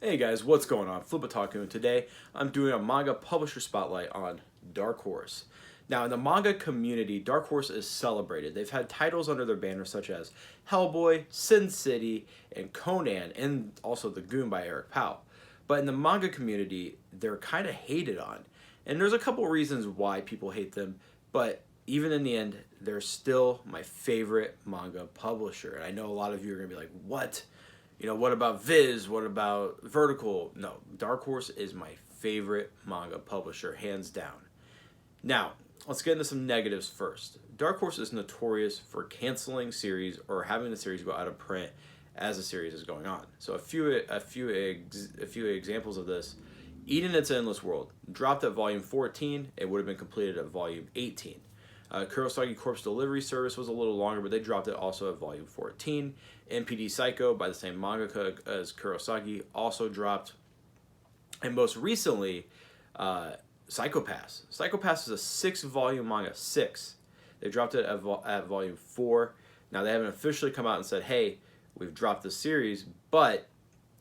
Hey guys, what's going on? Flipataku, and today I'm doing a manga publisher spotlight on Dark Horse. Now, in the manga community, Dark Horse is celebrated. They've had titles under their banner such as Hellboy, Sin City, and Conan, and also The Goon by Eric Powell. But in the manga community, they're kind of hated on. And there's a couple reasons why people hate them, but even in the end, they're still my favorite manga publisher. And I know a lot of you are going to be like, what? What about Viz? What about Vertical? No, Dark Horse is my favorite manga publisher, hands down. Now, let's get into some negatives first. Dark Horse is notorious for canceling series or having the series go out of print as the series is going on. So a few examples of this. Eden It's Endless World dropped at volume 14. It would have been completed at volume 18. Kurosagi Corpse Delivery Service was a little longer, but they dropped it also at volume 14. MPD Psycho by the same mangaka as Kurosagi also dropped. And most recently, Psycho-Pass. Psycho-Pass is a 6-volume manga. 6. They dropped it at volume 4. Now, they haven't officially come out and said, hey, we've dropped the series, but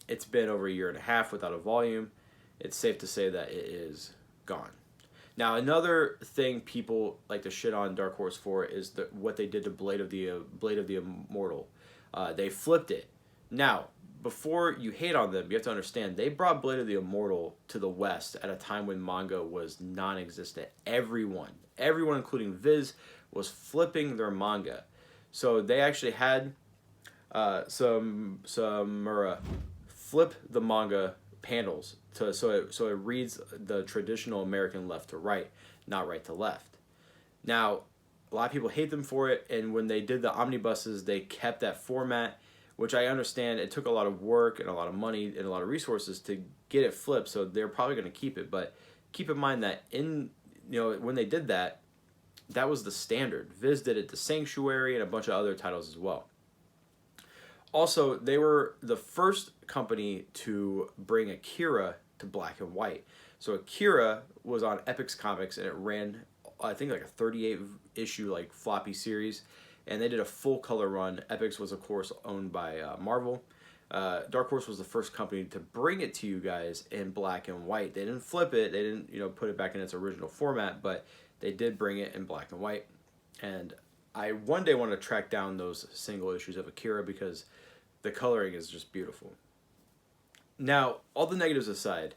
it's been over a year and a half without a volume. It's safe to say that it is gone. Now, another thing people like to shit on Dark Horse for is what they did to Blade of the Immortal. They flipped it. Now, before you hate on them, you have to understand they brought Blade of the Immortal to the West at a time when manga was non-existent. Everyone, including Viz, was flipping their manga. So they actually had Samura flip the manga panels so it reads the traditional American left to right, not right to left. Now, a lot of people hate them for it, and when they did the omnibuses, they kept that format, which I understand it took a lot of work and a lot of money and a lot of resources to get it flipped, so they're probably going to keep it. But keep in mind that when they did that, that was the standard. Viz did it to Sanctuary and a bunch of other titles as well. Also, they were the first company to bring Akira to black and white. So Akira was on Epix Comics, and it ran, I think, like a 38-issue like floppy series, and they did a full color run. Epix was, of course, owned by Marvel. Dark Horse was the first company to bring it to you guys in black and white. They didn't flip it. They didn't, put it back in its original format, but they did bring it in black and white. And I one day want to track down those single issues of Akira because the coloring is just beautiful. Now, all the negatives aside,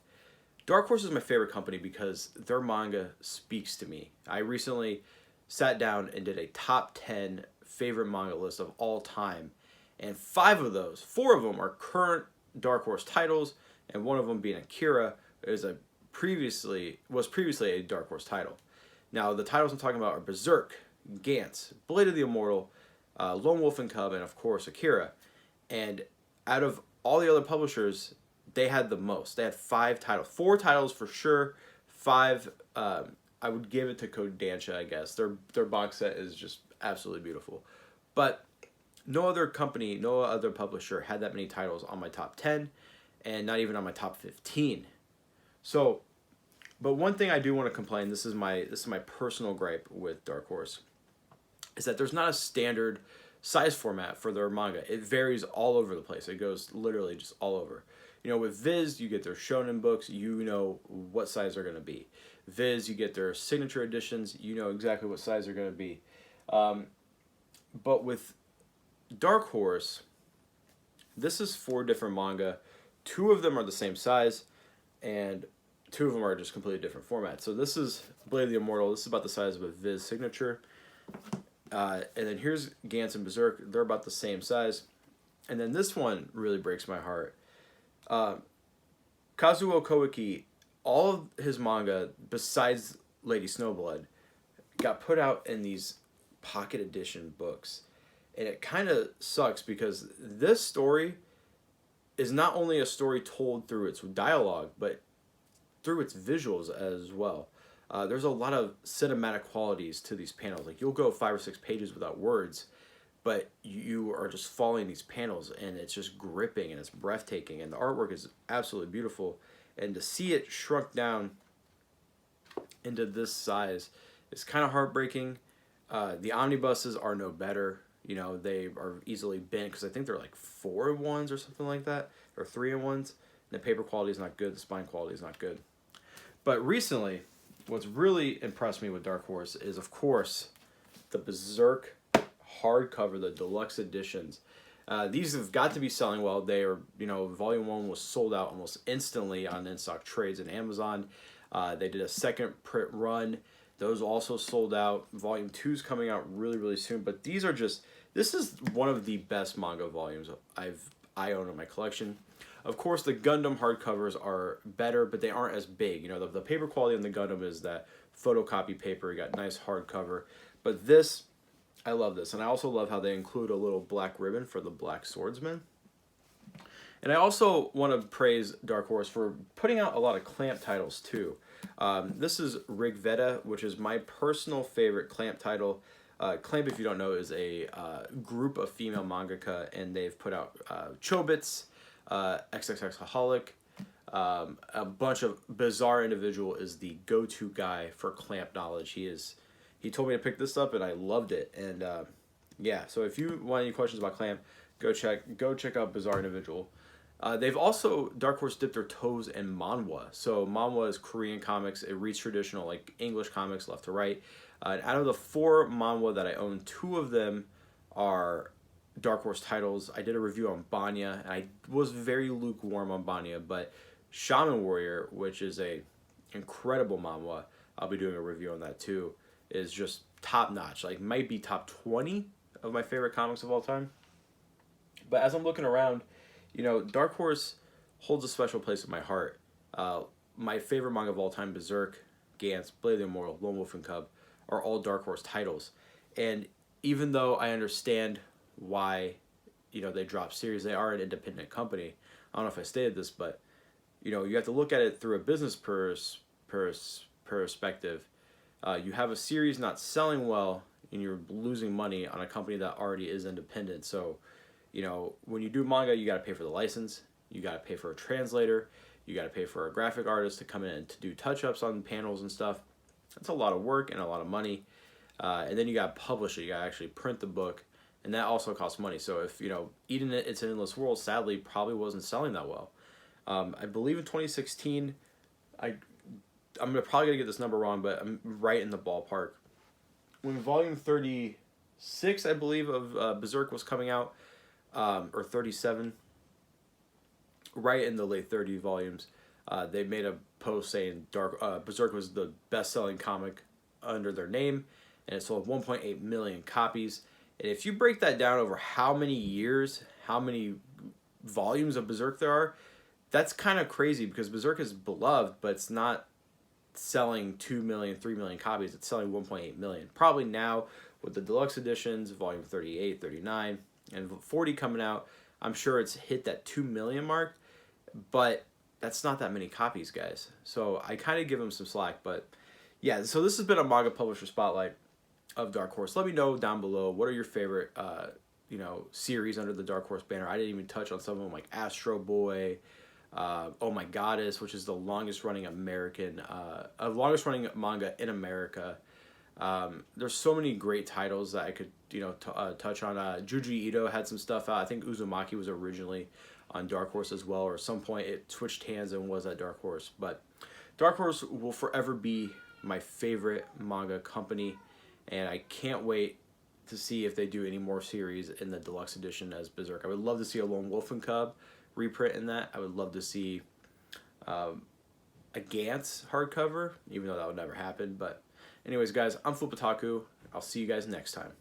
Dark Horse is my favorite company because their manga speaks to me. I recently sat down and did a top 10 favorite manga list of all time, and 4 of them are current Dark Horse titles, and one of them being Akira was previously a Dark Horse title. Now, the titles I'm talking about are Berserk, Gantz, Blade of the Immortal, Lone Wolf and Cub, and of course Akira. And out of all the other publishers, they had the most. They had 5 titles. 4 titles for sure. 5, I would give it to Kodansha, I guess. Their box set is just absolutely beautiful. But no other company, no other publisher had that many titles on my top 10, and not even on my top 15. So, but one thing I do want to complain, this is my personal gripe with Dark Horse, is that there's not a standard size format for their manga. It varies all over the place. It goes literally just all over. With Viz, you get their shonen books, you know what size they're going to be. Viz, you get their signature editions, you know exactly what size they're going to be. But with Dark Horse, this is 4 different manga. 2 of them are the same size, and 2 of them are just completely different formats. So this is Blade of the Immortal. This is about the size of a Viz signature. And then here's Gantz and Berserk. They're about the same size. And then this one really breaks my heart. Kazuo Koike, all of his manga, besides Lady Snowblood, got put out in these pocket edition books. And it kind of sucks because this story is not only a story told through its dialogue, but through its visuals as well. There's a lot of cinematic qualities to these panels. Like, you'll go 5 or 6 pages without words, but you are just following these panels, and it's just gripping, and it's breathtaking, and the artwork is absolutely beautiful. And to see it shrunk down into this size is kind of heartbreaking. The omnibuses are no better. They are easily bent because I think they're like 4-in-1s or something like that, or 3-in-1s. The paper quality is not good. The spine quality is not good. But recently, what's really impressed me with Dark Horse is, of course, the Berserk hardcover, the deluxe editions. These have got to be selling well. They are, Volume 1 was sold out almost instantly on in-stock trades and Amazon. They did a second print run. Those also sold out. Volume 2 is coming out really, really soon. But these are just, this is one of the best manga volumes I own in my collection. Of course, the Gundam hardcovers are better, but they aren't as big. The paper quality on the Gundam is that photocopy paper. You got nice hardcover. But this, I love this. And I also love how they include a little black ribbon for the Black Swordsman. And I also want to praise Dark Horse for putting out a lot of Clamp titles too. This is Rigveda, which is my personal favorite Clamp title. Clamp, if you don't know, is a group of female mangaka, and they've put out Chobits, XXXaholic, a bunch of Bizarre Individual is the go-to guy for Clamp knowledge. He told me to pick this up, and I loved it. And yeah, so if you want any questions about Clamp, go check out Bizarre Individual. They've also, Dark Horse, dipped their toes in Manhua. So Manhua is Korean comics. It reads traditional, like English comics, left to right. And out of the 4 Manhua that I own, 2 of them are Dark Horse titles. I did a review on Banya, and I was very lukewarm on Banya, but Shaman Warrior, which is a incredible Manhwa, I'll be doing a review on that too, is just top notch. Like, might be top 20 of my favorite comics of all time. But as I'm looking around, Dark Horse holds a special place in my heart. My favorite manga of all time, Berserk, Gantz, Blade of the Immortal, Lone Wolf and Cub, are all Dark Horse titles. And even though I understand why, they drop series, they are an independent company. I don't know if I stated this, but, you have to look at it through a business perspective. You have a series not selling well, and you're losing money on a company that already is independent. So, when you do manga, you got to pay for the license, you got to pay for a translator, you got to pay for a graphic artist to come in and to do touch-ups on panels and stuff. That's a lot of work and a lot of money. And then you got to publish it. You got to actually print the book, and that also costs money. So if, Eating It, It's an Endless World, sadly, probably wasn't selling that well. I believe in 2016, I'm probably going to get this number wrong, but I'm right in the ballpark. When volume 36, I believe, of Berserk was coming out, or 37, right in the late 30 volumes, they made a post saying Berserk was the best-selling comic under their name, and it sold 1.8 million copies. And if you break that down over how many years, how many volumes of Berserk there are, that's kind of crazy, because Berserk is beloved, but it's not selling 2 million, 3 million copies. It's selling 1.8 million. Probably now, with the deluxe editions, volume 38, 39, and 40 coming out, I'm sure it's hit that 2 million mark, but that's not that many copies, guys. So I kind of give them some slack, but yeah, so this has been a manga publisher spotlight of Dark Horse. Let me know down below, what are your favorite, series under the Dark Horse banner. I didn't even touch on some of them, like Astro Boy, Oh My Goddess, which is the longest running longest running manga in America. There's so many great titles that I could, touch on. Juji Ito had some stuff out. I think Uzumaki was originally on Dark Horse as well, or at some point it switched hands and was at Dark Horse. But Dark Horse will forever be my favorite manga company, and I can't wait to see if they do any more series in the deluxe edition as Berserk. I would love to see a Lone Wolf and Cub reprint in that. I would love to see a Gantz hardcover, even though that would never happen. But anyways, guys, I'm Flipataku. I'll see you guys next time.